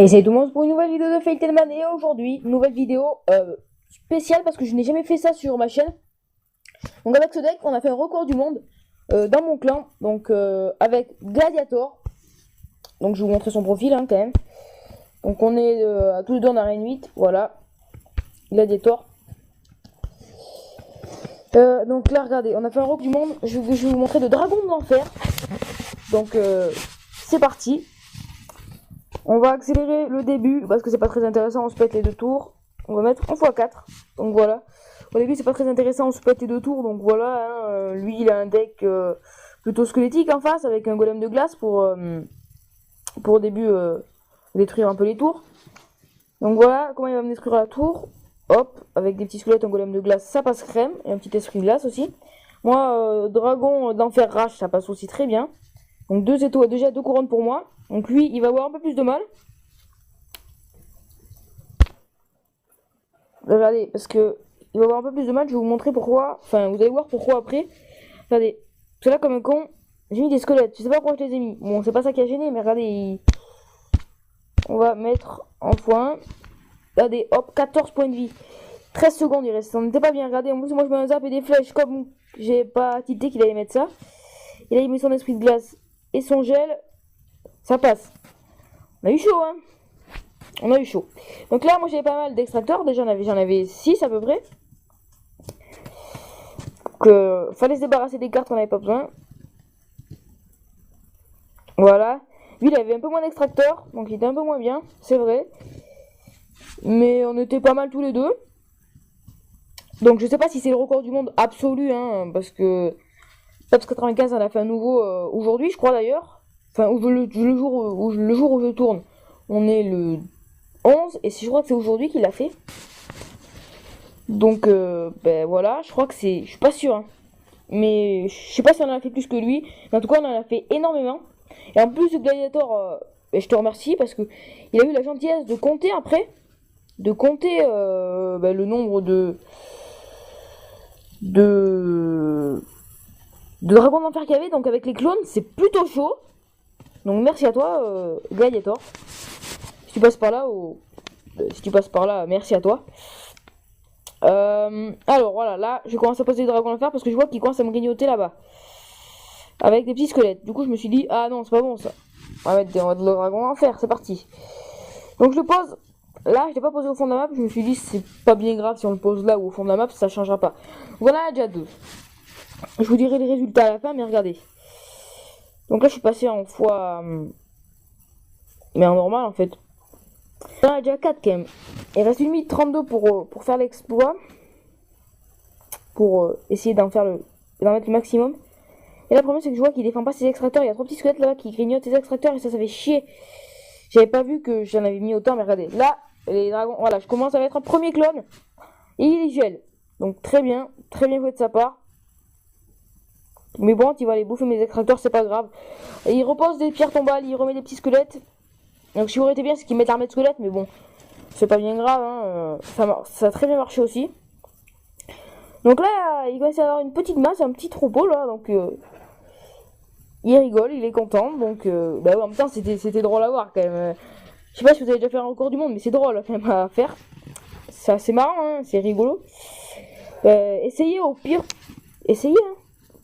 Et salut tout le monde pour une nouvelle vidéo de Fatalman. Et aujourd'hui, nouvelle vidéo spéciale parce que je n'ai jamais fait ça sur ma chaîne. Donc avec ce deck, on a fait un record du monde dans mon clan. Donc avec Gladiator. Donc je vais vous montrer son profil quand même. Donc on est à tous les deux en arène 8. Voilà. Gladiator. Donc là regardez, on a fait un record du monde. Je vais vous montrer de Dragon de l'Enfer. Donc c'est parti. On va accélérer le début parce que c'est pas très intéressant, on se pète les deux tours. On va mettre en x4. Donc voilà. Au début c'est pas très intéressant, on se pète les deux tours. Donc voilà, lui il a un deck plutôt squelettique en face avec un golem de glace pour au début détruire un peu les tours. Donc voilà comment il va me détruire la tour. Hop, avec des petits squelettes, un golem de glace, ça passe crème. Et un petit esprit de glace aussi. Moi, dragon d'enfer rage, ça passe aussi très bien. Donc deux étoiles, déjà 2 couronnes pour moi. Donc lui, il va avoir un peu plus de mal. Regardez, parce que il va avoir un peu plus de mal. Je vais vous montrer pourquoi. Enfin, vous allez voir pourquoi après. Regardez, parce que là, comme un con, j'ai mis des squelettes. Je sais pas pourquoi je les ai mis. Bon, c'est pas ça qui a gêné, mais regardez. On va mettre en point. Regardez, hop, 14 points de vie. 13 secondes, il reste. On n'était pas bien. Regardez, en plus, moi je mets un zap et des flèches. Comme j'ai pas tilté qu'il allait mettre ça. Et là, il met son esprit de glace et son gel. Ça passe. On a eu chaud, hein. On a eu chaud. Donc là, moi j'avais pas mal d'extracteurs. Déjà, j'en avais 6 à peu près. Donc, fallait se débarrasser des cartes qu'on n'avait pas besoin. Voilà. Lui, il avait un peu moins d'extracteurs. Donc, il était un peu moins bien. C'est vrai. Mais on était pas mal tous les deux. Donc, je sais pas si c'est le record du monde absolu. Hein, parce que Tops 95 en a fait un nouveau aujourd'hui, je crois d'ailleurs. Enfin, le jour où je tourne, on est le 11, et je crois que c'est aujourd'hui qu'il l'a fait. Donc, ben voilà, je crois que c'est... Je suis pas sûr, hein. Mais je sais pas si on en a fait plus que lui. Mais en tout cas, on en a fait énormément. Et en plus, le Gladiator, ben, je te remercie parce que il a eu la gentillesse de compter après. De compter ben, le nombre de dragons d'enfer qu'il y avait. Donc avec les clones, c'est plutôt chaud. Donc merci à toi, Gladiator. Si tu passes par là, merci à toi. Alors voilà, là, je commence à poser des dragons d'enfer parce que je vois qu'ils commencent à me grignoter là-bas. Avec des petits squelettes. Du coup, je me suis dit, ah non, c'est pas bon ça. On va mettre des dragons d'enfer, c'est parti. Donc je le pose. Là, je l'ai pas posé au fond de la map. Je me suis dit, c'est pas bien grave si on le pose là ou au fond de la map, ça changera pas. Voilà, déjà 2. Je vous dirai les résultats à la fin, mais regardez. Donc là, je suis passé en fois. Mais en normal en fait. On a déjà 4 quand même. Il reste une minute 32 pour faire l'exploit. Pour essayer d'en mettre le maximum. Et là, le problème, c'est que je vois qu'il défend pas ses extracteurs. Il y a 3 petits squelettes là-bas qui grignotent ses extracteurs et ça fait chier. J'avais pas vu que j'en avais mis autant, mais regardez. Là, les dragons, voilà, je commence à mettre un premier clone. Et il gèle. Donc très bien joué de sa part. Mais bon, il va aller bouffer mes extracteurs, c'est pas grave. Et il repose des pierres tombales, il remet des petits squelettes. Donc si vous aurait été bien, c'est qu'il met l'armée de squelettes, mais bon, c'est pas bien grave, hein. Ça a très bien marché aussi. Donc là, il commence à avoir une petite masse, un petit troupeau là, donc il rigole, il est content, donc bah ouais, en même temps c'était drôle à voir quand même. Je sais pas si vous avez déjà fait un record du monde, mais c'est drôle quand même à faire. C'est assez marrant, hein, c'est rigolo. Essayez au pire, essayez, hein.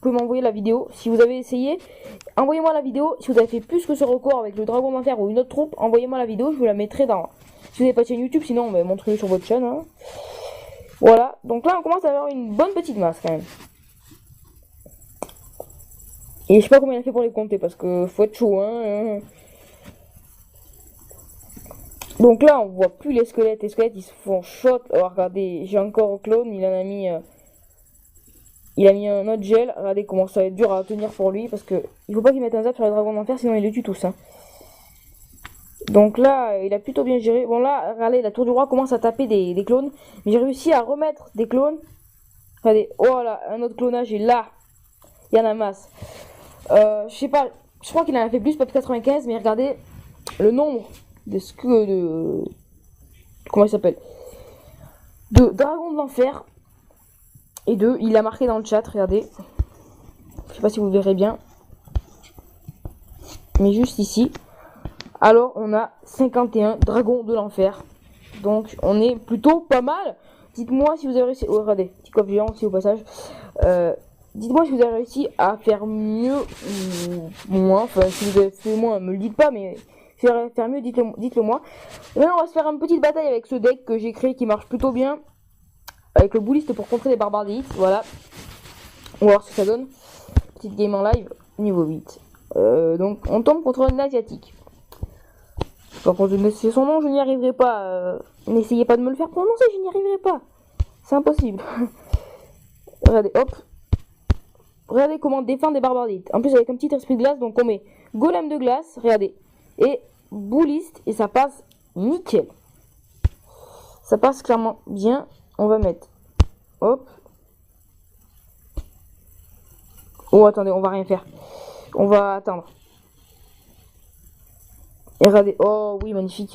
Vous pouvez m'envoyer la vidéo si vous avez essayé. Envoyez-moi la vidéo si vous avez fait plus que ce record avec le dragon d'enfer ou une autre troupe. Envoyez-moi la vidéo, je vous la mettrai dans. Si vous n'avez pas de chaîne YouTube, sinon montrez-le sur votre chaîne. Hein. Voilà, donc là on commence à avoir une bonne petite masse quand même. Et je sais pas combien il a fait pour les compter parce que faut être chaud. Hein. Donc là on voit plus les squelettes. Les squelettes ils se font shot. Alors regardez, j'ai encore un clone, il en a mis. Il a mis un autre gel. Regardez comment ça va être dur à tenir pour lui. Parce que il faut pas qu'il mette un zap sur les dragons d'enfer. Sinon il les tue tous. Hein. Donc là il a plutôt bien géré. Bon là regardez la tour du roi commence à taper des clones. Mais j'ai réussi à remettre des clones. Regardez. Oh là un autre clonage. Et là il y en a masse. Je sais pas. Je crois qu'il en a fait plus. Pas de 95. Mais regardez le nombre de comment il s'appelle. De dragons de l'enfer. Et 2, il a marqué dans le chat, regardez. Je sais pas si vous verrez bien. Mais juste ici. Alors, on a 51 dragons de l'enfer. Donc, on est plutôt pas mal. Dites-moi si vous avez réussi... Oh, regardez, petit coffre géant aussi au passage. Dites-moi si vous avez réussi à faire mieux ou moins. Enfin, si vous avez fait moins, me le dites pas, mais si vous avez faire mieux, dites-le moi. Et maintenant, on va se faire une petite bataille avec ce deck que j'ai créé qui marche plutôt bien. Avec le bouliste pour contrer les barbares d'élite. Voilà. On va voir ce que ça donne. Petite game en live, niveau 8. Donc, on tombe contre un asiatique. Par contre, c'est son nom, je n'y arriverai pas. N'essayez pas de me le faire prononcer, je n'y arriverai pas. C'est impossible. Regardez, hop. Regardez comment défendre des barbares d'élite. En plus, avec un petit esprit de glace, donc on met golem de glace, regardez. Et bouliste, et ça passe nickel. Ça passe clairement bien. On va mettre, hop. Oh, attendez, on va rien faire. On va attendre. Et regardez, oh oui, magnifique.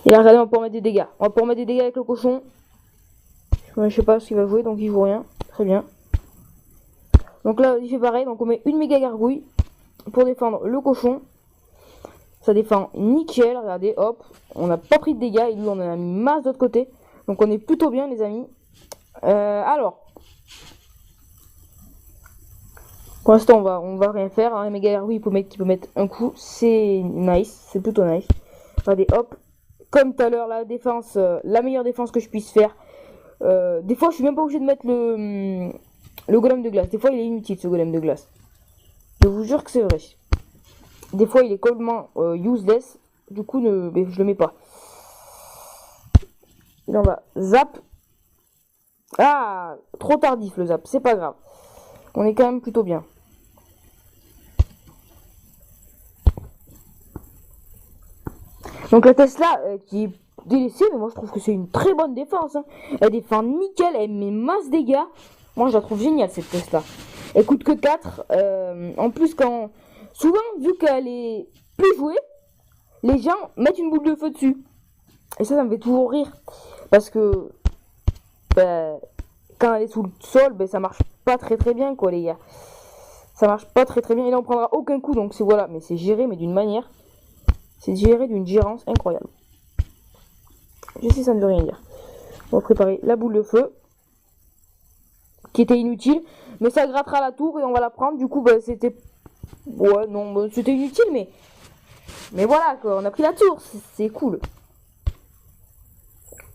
Et là, regardez, on va pouvoir mettre des dégâts. On va pouvoir mettre des dégâts avec le cochon. Je sais pas ce qu'il va jouer, donc il joue rien. Très bien. Donc là, il fait pareil. Donc on met une méga gargouille pour défendre le cochon. Ça défend nickel. Regardez, hop. On n'a pas pris de dégâts. Et lui, on en a mis masse d'autre côté. Donc on est plutôt bien, les amis. Alors. Pour l'instant, on va rien faire. Hein. Les méga gargouilles, il peut mettre un coup. C'est nice. C'est plutôt nice. Regardez, hop. Comme tout à l'heure, la défense, la meilleure défense que je puisse faire. Des fois, je suis même pas obligé de mettre le golem de glace. Des fois, il est inutile, ce golem de glace. Je vous jure que c'est vrai. Des fois, il est complètement useless. Du coup, je le mets pas. Et là, on va zap. Ah, trop tardif le zap. C'est pas grave. On est quand même plutôt bien. Donc la Tesla qui est délaissée, mais moi je trouve que c'est une très bonne défense. Hein. Elle défend nickel, elle met masse dégâts. Moi je la trouve géniale cette Tesla. Elle coûte que 4. En plus, souvent, vu qu'elle est plus jouée, les gens mettent une boule de feu dessus. Et ça me fait toujours rire. Parce que quand elle est sous le sol, ça marche pas très bien quoi les gars. Ça marche pas très bien. Et là on prendra aucun coup, donc c'est voilà. Mais c'est géré, mais d'une manière. C'est géré d'une gérance incroyable. Je sais, ça ne veut rien dire. On va préparer la boule de feu. Qui était inutile. Mais ça grattera la tour et on va la prendre. Du coup, c'était... Ouais, non, c'était inutile, mais... Mais voilà, quoi. On a pris la tour. C'est cool.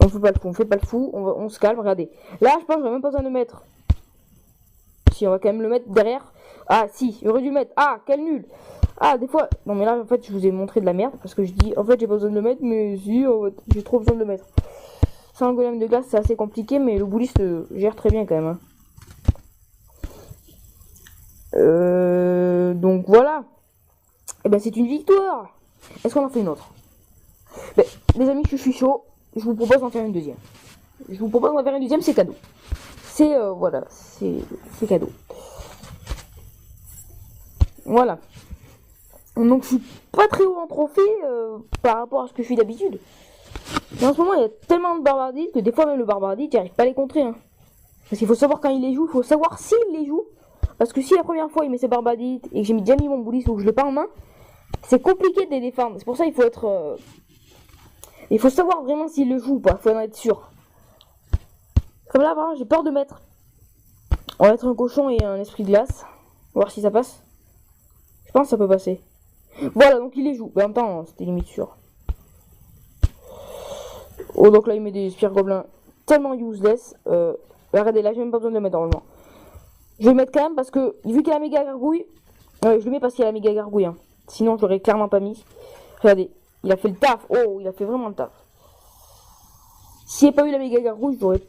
On fait pas le fou. On se calme, regardez. Là, je pense que j'aurais même pas besoin de mettre... Si, on va quand même le mettre derrière. Ah, si, j'aurais dû le mettre. Ah, quel nul. Ah, des fois... Non, mais là, en fait, je vous ai montré de la merde. Parce que je dis, en fait, j'ai pas besoin de le mettre. Mais si, en fait, j'ai trop besoin de le mettre. Sans un golem de glace, c'est assez compliqué. Mais le bouliste gère très bien, quand même. Hein. Donc, voilà. Et c'est une victoire. Est-ce qu'on en fait une autre? Les amis, je suis chaud. Je vous propose d'en faire une deuxième. C'est cadeau. C'est, voilà, c'est cadeau. Voilà. Donc je suis pas très haut en trophée par rapport à ce que je suis d'habitude. Mais en ce moment il y a tellement de barbardites que des fois même le barbardite j'arrive pas à les contrer. Hein. Parce qu'il faut savoir quand il les joue, il faut savoir s'il les joue. Parce que si la première fois il met ses barbardites et que j'ai déjà mis mon bouliste ou que je l'ai pas en main, c'est compliqué de les défendre. C'est pour ça qu'il faut être... il faut savoir vraiment s'il le joue ou pas, il faut en être sûr. Comme là vraiment j'ai peur de mettre. On va mettre un cochon et un esprit de glace. Voir si ça passe. Je pense que ça peut passer. Voilà, donc il les joue. Mais en même temps, c'était limite sûr. Oh, donc là, il met des spires gobelins tellement useless. Regardez, là, j'ai même pas besoin de le mettre normalement. Je vais le mettre quand même parce que, vu qu'il y a la méga gargouille, je le mets parce qu'il y a la méga gargouille. Hein. Sinon, je l'aurais clairement pas mis. Regardez, il a fait le taf. Oh, il a fait vraiment le taf. S'il n'y avait pas eu la méga gargouille, j'aurais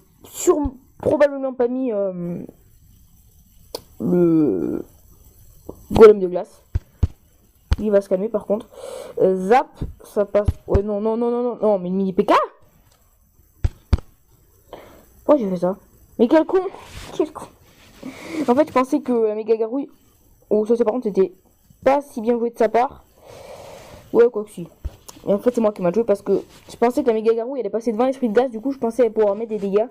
probablement pas mis le golem de glace. Il va se calmer par contre. Zap, ça passe. Ouais, non, mais une mini PK. Pourquoi j'ai fait ça? Mais quel con. En fait, je pensais que la méga gargouille. Oh, ça, par contre, c'était pas si bien joué de sa part. Ouais, quoi que si. Et en fait, c'est moi qui m'a joué parce que je pensais que la méga gargouille elle est passée devant l'esprit de glace. Du coup, je pensais pouvoir mettre des dégâts.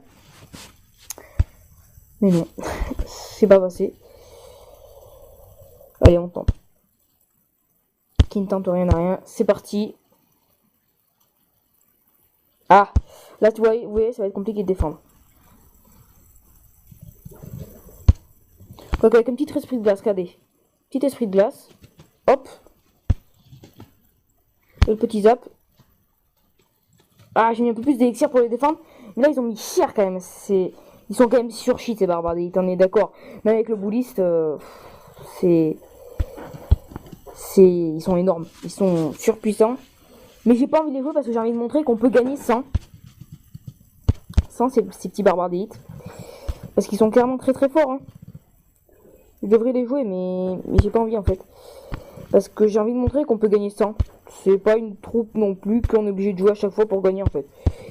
Mais non, c'est pas passé. Allez, on tente. Qui ne tente rien à rien. C'est parti. Ah, là, tu vois, vous voyez, ça va être compliqué de défendre. Donc, avec un petit esprit de glace, regardez. Petit esprit de glace. Hop. Et le petit zap. Ah, j'ai mis un peu plus d'élixir pour les défendre. Mais là, ils ont mis cher quand même. Ils sont quand même sur shit, ces barbares. T'en es d'accord. Même avec le bouliste, ils sont énormes. Ils sont surpuissants. Mais j'ai pas envie de les jouer parce que j'ai envie de montrer qu'on peut gagner sans ces petits barbares d'élite. Parce qu'ils sont clairement très très forts. Hein. Je devrais les jouer, mais j'ai pas envie en fait. Parce que j'ai envie de montrer qu'on peut gagner sans. C'est pas une troupe non plus qu'on est obligé de jouer à chaque fois pour gagner en fait.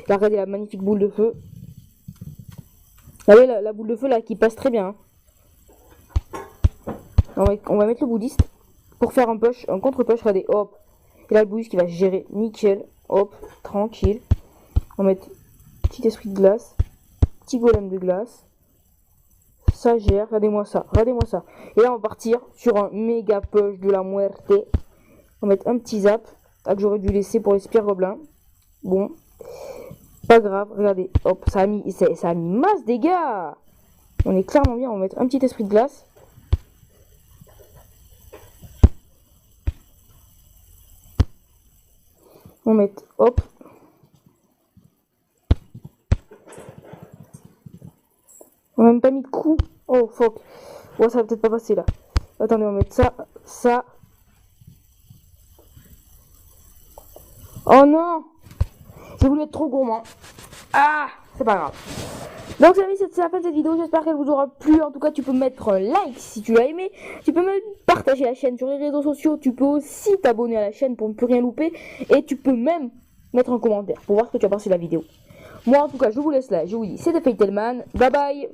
Là, regardez la magnifique boule de feu. Vous voyez la boule de feu là qui passe très bien. Hein. On va mettre le bouddhiste pour faire un contre-push. Regardez, hop. Et là, le bouddhiste qui va gérer nickel. Hop, tranquille. On va mettre petit esprit de glace. Petit golem de glace. Ça gère, regardez-moi ça, regardez-moi ça. Et là, on va partir sur un méga push de la muerte. On va mettre un petit zap, que j'aurais dû laisser pour les spires gobelins. Bon, pas grave, regardez, hop, ça a mis masse dégâts. On est clairement bien, on va mettre un petit esprit de glace. On va mettre, hop. On n'a même pas mis de coup. Oh fuck. Ouais, ça va peut-être pas passer là. Attendez, on va mettre ça. Oh non! J'ai voulu être trop gourmand. Ah! C'est pas grave. Donc, les amis, c'est la fin de cette vidéo. J'espère qu'elle vous aura plu. En tout cas, tu peux mettre un like si tu l'as aimé. Tu peux même partager la chaîne sur les réseaux sociaux. Tu peux aussi t'abonner à la chaîne pour ne plus rien louper. Et tu peux même mettre un commentaire pour voir ce que tu as pensé de la vidéo. Moi, en tout cas, je vous laisse là. Je vous dis, c'était Fatalman. Bye bye!